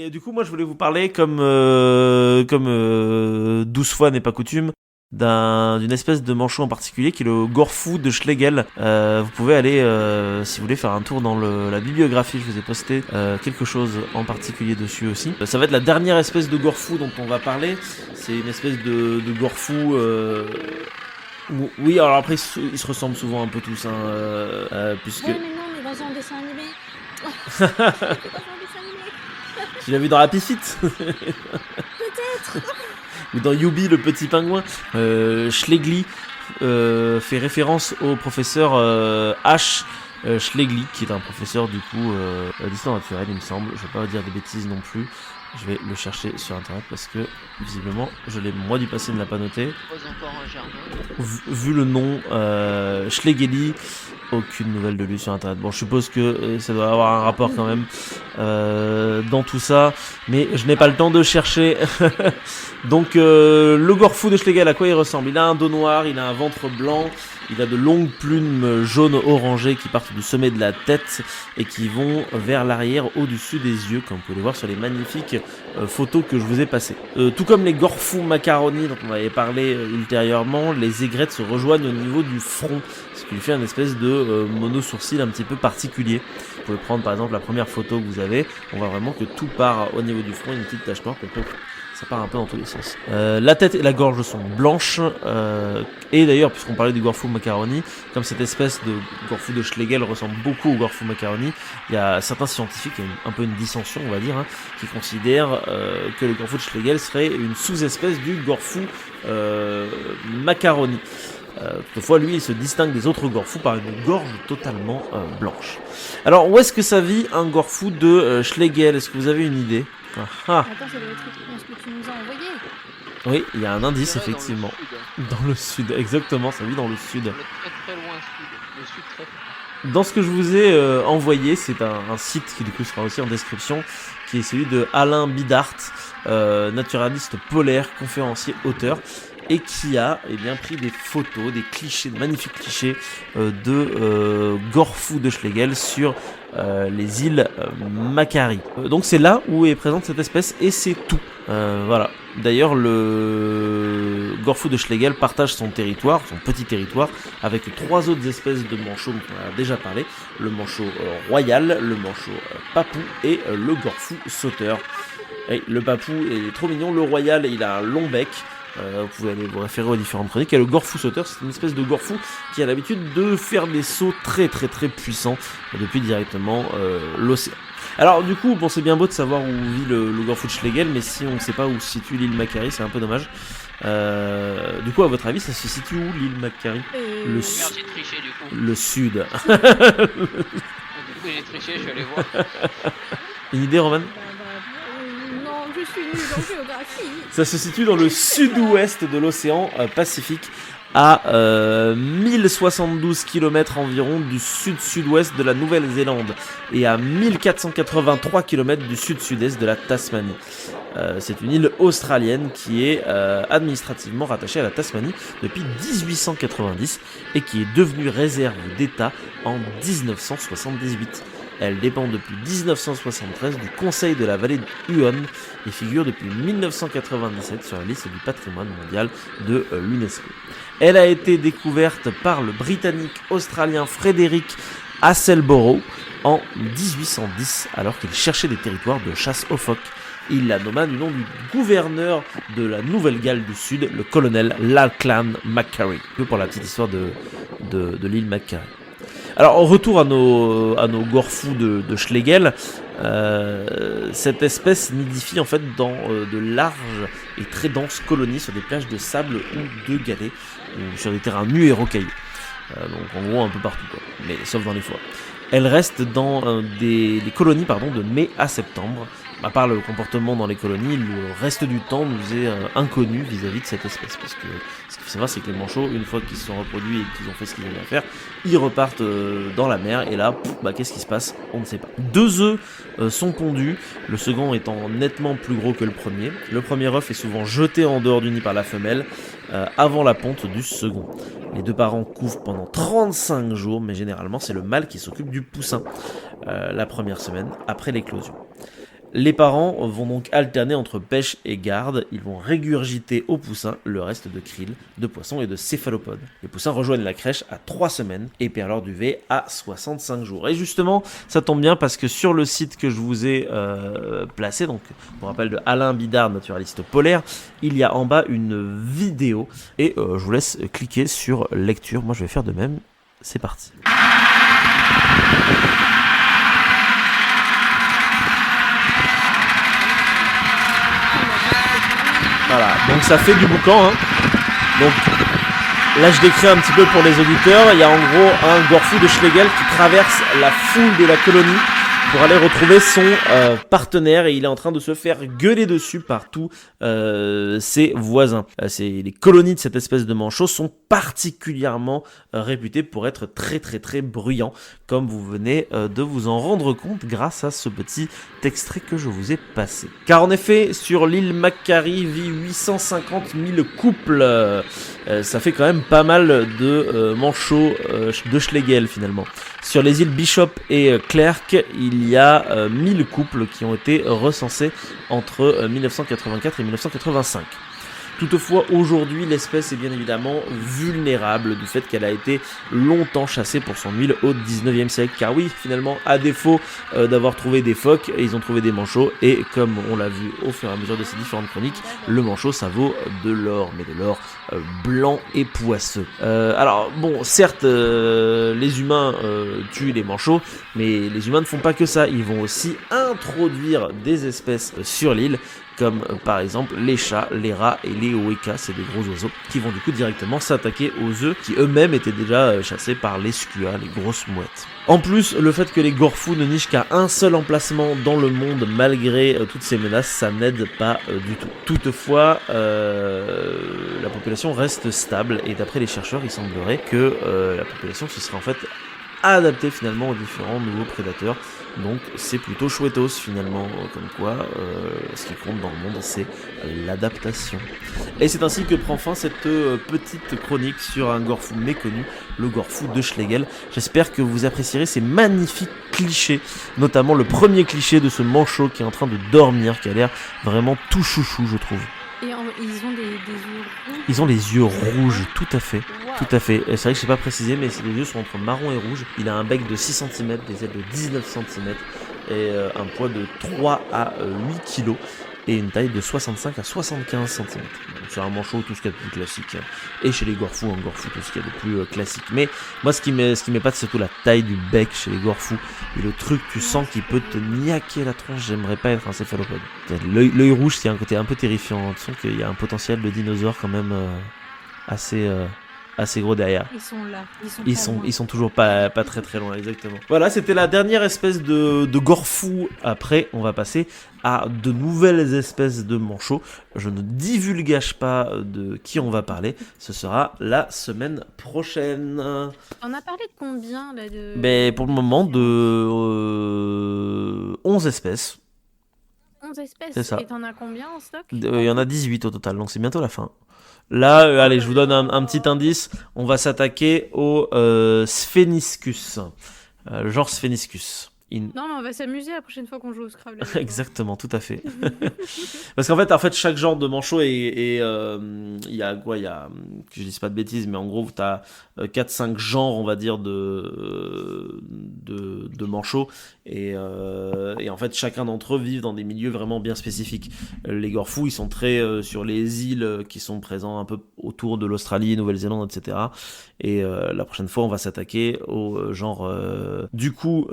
Et du coup, moi, je voulais vous parler, comme 12 fois n'est pas coutume, d'une espèce de manchot en particulier qui est le Gorfou de Schlegel. Vous pouvez aller, si vous voulez, faire un tour dans la bibliographie. Je vous ai posté quelque chose en particulier dessus aussi. Ça va être la dernière espèce de Gorfou dont on va parler. C'est une espèce de Gorfou... Oui, alors après, ils se ressemblent souvent un peu tous, puisque... Ouais, mais non, mais dans un dessin animé. Dans un dessin animé. Tu l'as vu dans Happy Feet Peut-être. ou dans Yubi le petit pingouin. Schlegel fait référence au professeur H. Schlegel, qui est un professeur du coup d'histoire naturelle, il me semble. Je vais pas dire des bêtises non plus. Je vais le chercher sur internet parce que visiblement je l'ai moi du passé ne l'a pas noté. Encore un jardin. Vu le nom Schlegeli, aucune nouvelle de lui sur internet. Bon, je suppose que ça doit avoir un rapport quand même dans tout ça, mais je n'ai pas le temps de chercher. Donc le Gorfou de Schlegel, à quoi il ressemble? Il a un dos noir, il a un ventre blanc, il a de longues plumes jaunes orangées qui partent du sommet de la tête et qui vont vers l'arrière au-dessus des yeux, comme vous pouvez le voir sur les magnifiques photos que je vous ai passées. Tout comme les Gorfous macaroni dont on avait parlé ultérieurement, les aigrettes se rejoignent au niveau du front, ce qui lui fait une espèce de mono-sourcil un petit peu particulier. Vous pouvez prendre par exemple la première photo que vous avez, on voit vraiment que tout part au niveau du front, une petite tache noire, ça part un peu dans tous les sens. La tête et la gorge sont blanches, et d'ailleurs, puisqu'on parlait du Gorfou macaroni, comme cette espèce de Gorfou de Schlegel ressemble beaucoup au Gorfou macaroni, il y a certains scientifiques, il y a un peu une dissension on va dire, qui considèrent que le Gorfou de Schlegel serait une sous-espèce du Gorfou macaroni. Toutefois, lui, il se distingue des autres Gorfous par une gorge totalement blanche. Alors, où est-ce que ça vit un Gorfou de Schlegel? Est-ce que vous avez une idée? Attends, ça doit être écrit dans ce que tu nous as envoyé. Oui, il y a un indice effectivement. Dans le sud, exactement, ça vit dans le sud. Très loin sud. Le sud très loin. Dans ce que je vous ai envoyé, c'est un site qui du coup sera aussi en description, qui est celui de Alain Bidart, naturaliste polaire, conférencier, auteur, et qui a pris des photos, des clichés, de magnifiques clichés de Gorfou de Schlegel sur les îles Macquarie. Donc c'est là où est présente cette espèce et c'est tout. Voilà. D'ailleurs, le Gorfou de Schlegel partage son territoire, son petit territoire, avec 3 autres espèces de manchots dont on a déjà parlé. Le manchot royal, le manchot papou et le Gorfou sauteur. Et le papou est trop mignon, le royal il a un long bec. Vous pouvez aller vous référer aux différentes chroniques. Et le Gorfou sauteur, c'est une espèce de Gorfou qui a l'habitude de faire des sauts très très très puissants depuis directement l'océan. Alors du coup, bon, c'est bien beau de savoir où vit le Gorfou de Schlegel, mais si on ne sait pas où se situe l'île Macquarie, c'est un peu dommage. Du coup, à votre avis, ça se situe où l'île Macquarie? Merci de tricher du coup. Le sud. Du coup, j'ai triché, je suis allé voir. Une idée, Roman? Non, je suis nulle en géographie. Ça se situe dans le sud-ouest de l'océan Pacifique, à 1072 km environ du sud-sud-ouest de la Nouvelle-Zélande et à 1483 km du sud-sud-est de la Tasmanie. C'est une île australienne qui est administrativement rattachée à la Tasmanie depuis 1890 et qui est devenue réserve d'État en 1978. Elle dépend depuis 1973 du Conseil de la vallée de Huon et figure depuis 1997 sur la liste du patrimoine mondial de l'UNESCO. Elle a été découverte par le Britannique australien Frederick Hasselborough en 1810 alors qu'il cherchait des territoires de chasse aux phoques. Il la nomma du nom du gouverneur de la Nouvelle-Galles du Sud, le colonel Lachlan Macquarie. Pour la petite histoire de l'île Macquarie. Alors, au retour à nos Gorfous de Schlegel, cette espèce nidifie en fait dans de larges et très denses colonies sur des plages de sable ou de galets, ou sur des terrains nus et rocailleux. Donc en gros un peu partout, quoi. Mais sauf dans les forêts. Elle reste dans des colonies de mai à septembre. À part le comportement dans les colonies, le reste du temps nous est inconnu vis-à-vis de cette espèce. Parce que ce qu'il faut savoir, c'est que les manchots, une fois qu'ils se sont reproduits et qu'ils ont fait ce qu'ils avaient à faire, ils repartent dans la mer. Et là, qu'est-ce qui se passe? On ne sait pas. 2 œufs sont pondus, le second étant nettement plus gros que le premier. Le premier œuf est souvent jeté en dehors du nid par la femelle avant la ponte du second. Les 2 parents couvent pendant 35 jours, mais généralement c'est le mâle qui s'occupe du poussin la première semaine après l'éclosion. Les parents vont donc alterner entre pêche et garde, ils vont régurgiter aux poussins le reste de krill, de poissons et de céphalopodes. Les poussins rejoignent la crèche à 3 semaines et perdent leur duvet à 65 jours. Et justement, ça tombe bien parce que sur le site que je vous ai placé, donc pour rappel de Alain Bidard, naturaliste polaire, il y a en bas une vidéo et je vous laisse cliquer sur lecture. Moi je vais faire de même, c'est parti. Voilà, donc ça fait du boucan, hein. Donc là je décris un petit peu pour les auditeurs, il y a en gros un gorfou de Schlegel qui traverse la foule de la colonie pour aller retrouver son partenaire et il est en train de se faire gueuler dessus par tous ses voisins. Les colonies de cette espèce de manchot sont particulièrement réputées pour être très très très bruyants, comme vous venez de vous en rendre compte grâce à ce petit extrait que je vous ai passé. Car en effet, sur l'île Macquarie vit 850 000 couples. Ça fait quand même pas mal de manchots de Schlegel finalement. Sur les îles Bishop et Clerk, il y a 1000 couples qui ont été recensés entre 1984 et 1985. Toutefois, aujourd'hui, l'espèce est bien évidemment vulnérable du fait qu'elle a été longtemps chassée pour son huile au 19e siècle. Car oui, finalement, à défaut d'avoir trouvé des phoques, ils ont trouvé des manchots. Et comme on l'a vu au fur et à mesure de ces différentes chroniques, le manchot, ça vaut de l'or, mais de l'or blanc et poisseux. Alors, bon, certes, les humains tuent les manchots, mais les humains ne font pas que ça. Ils vont aussi introduire des espèces sur l'île, comme par exemple les chats, les rats et les weka, c'est des gros oiseaux qui vont du coup directement s'attaquer aux œufs qui eux-mêmes étaient déjà chassés par les skua, les grosses mouettes. En plus, le fait que les gorfous ne nichent qu'à un seul emplacement dans le monde malgré toutes ces menaces, ça n'aide pas du tout. Toutefois, la population reste stable et d'après les chercheurs, il semblerait que la population se serait en fait adaptée finalement aux différents nouveaux prédateurs. Donc c'est plutôt chouettos finalement, comme quoi ce qui compte dans le monde c'est l'adaptation. Et c'est ainsi que prend fin cette petite chronique sur un gorfou méconnu, le gorfou de Schlegel. J'espère que vous apprécierez ces magnifiques clichés, notamment le premier cliché de ce manchot qui est en train de dormir, qui a l'air vraiment tout chouchou je trouve. Et ils ont des yeux rouges. Ils ont les yeux rouges, tout à fait. Wow. Tout à fait. C'est vrai que je n'ai pas précisé, mais les yeux sont entre marron et rouge. Il a un bec de 6 cm, des ailes de 19 cm et un poids de 3 à 8 kg et une taille de 65 à 75 cm. Donc, c'est un manchot, tout ce qu'il y a de plus classique. Et chez les gorfous, un gorfou, tout ce qu'il y a de plus classique. Mais moi, ce qui m'épate, c'est surtout la taille du bec chez les gorfous. Et le truc, tu sens qu'il peut te niaquer la tronche. J'aimerais pas être un céphalopode. L'œil rouge, c'est un côté un peu terrifiant. Tu sens qu'il y a un potentiel de dinosaure quand même assez gros derrière. Ils sont là. Ils sont toujours pas très très loin, exactement. Voilà, c'était la dernière espèce de gorfou. Après, on va passer à de nouvelles espèces de manchots. Je ne divulgage pas de qui on va parler. Ce sera la semaine prochaine. On a parlé de combien là de... Mais pour le moment, de 11 espèces. 11 espèces. C'est ça. Et t'en as combien en stock? Il y en a 18 au total, donc c'est bientôt la fin. Là, allez, je vous donne un petit indice. On va s'attaquer au Spheniscus. Le genre Spheniscus. Non, mais on va s'amuser la prochaine fois qu'on joue au Scrabble. Exactement, tout à fait. Parce qu'en fait, chaque genre de manchot il y a quoi, que je dise pas de bêtises, mais en gros, tu as 4-5 genres, on va dire, de manchots. Et en fait, chacun d'entre eux vivent dans des milieux vraiment bien spécifiques. Les gorfous, ils sont très sur les îles qui sont présents un peu autour de l'Australie, Nouvelle-Zélande, etc. Et la prochaine fois, on va s'attaquer au genre du coup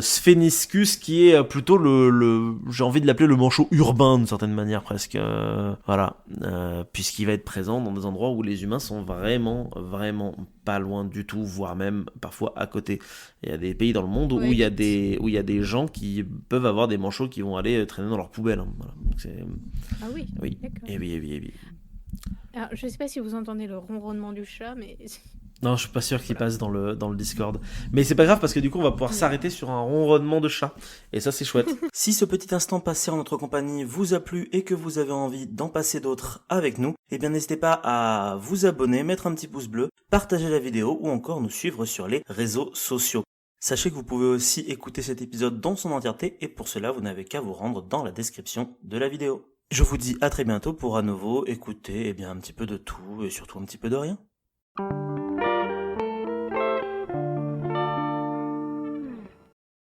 Spheniscus, qui est plutôt le j'ai envie de l'appeler le manchot urbain d'une certaine manière presque. Voilà, puisqu'il va être présent dans des endroits où les humains sont vraiment pas loin du tout, voire même parfois à côté. Il y a des pays dans le monde où il y a des gens qui peuvent avoir des manchots qui vont aller traîner dans leur poubelle. Hein. Voilà. Donc c'est... Ah oui. Oui. D'accord. Et oui. Alors, je sais pas si vous entendez le ronronnement du chat, mais... Non, je suis pas sûr qu'il passe dans le Discord. Mais c'est pas grave parce que du coup, on va pouvoir s'arrêter sur un ronronnement de chat. Et ça, c'est chouette. Si ce petit instant passé en notre compagnie vous a plu et que vous avez envie d'en passer d'autres avec nous, eh bien, n'hésitez pas à vous abonner, mettre un petit pouce bleu, partager la vidéo ou encore nous suivre sur les réseaux sociaux. Sachez que vous pouvez aussi écouter cet épisode dans son entièreté et pour cela vous n'avez qu'à vous rendre dans la description de la vidéo. Je vous dis à très bientôt pour à nouveau écouter un petit peu de tout et surtout un petit peu de rien.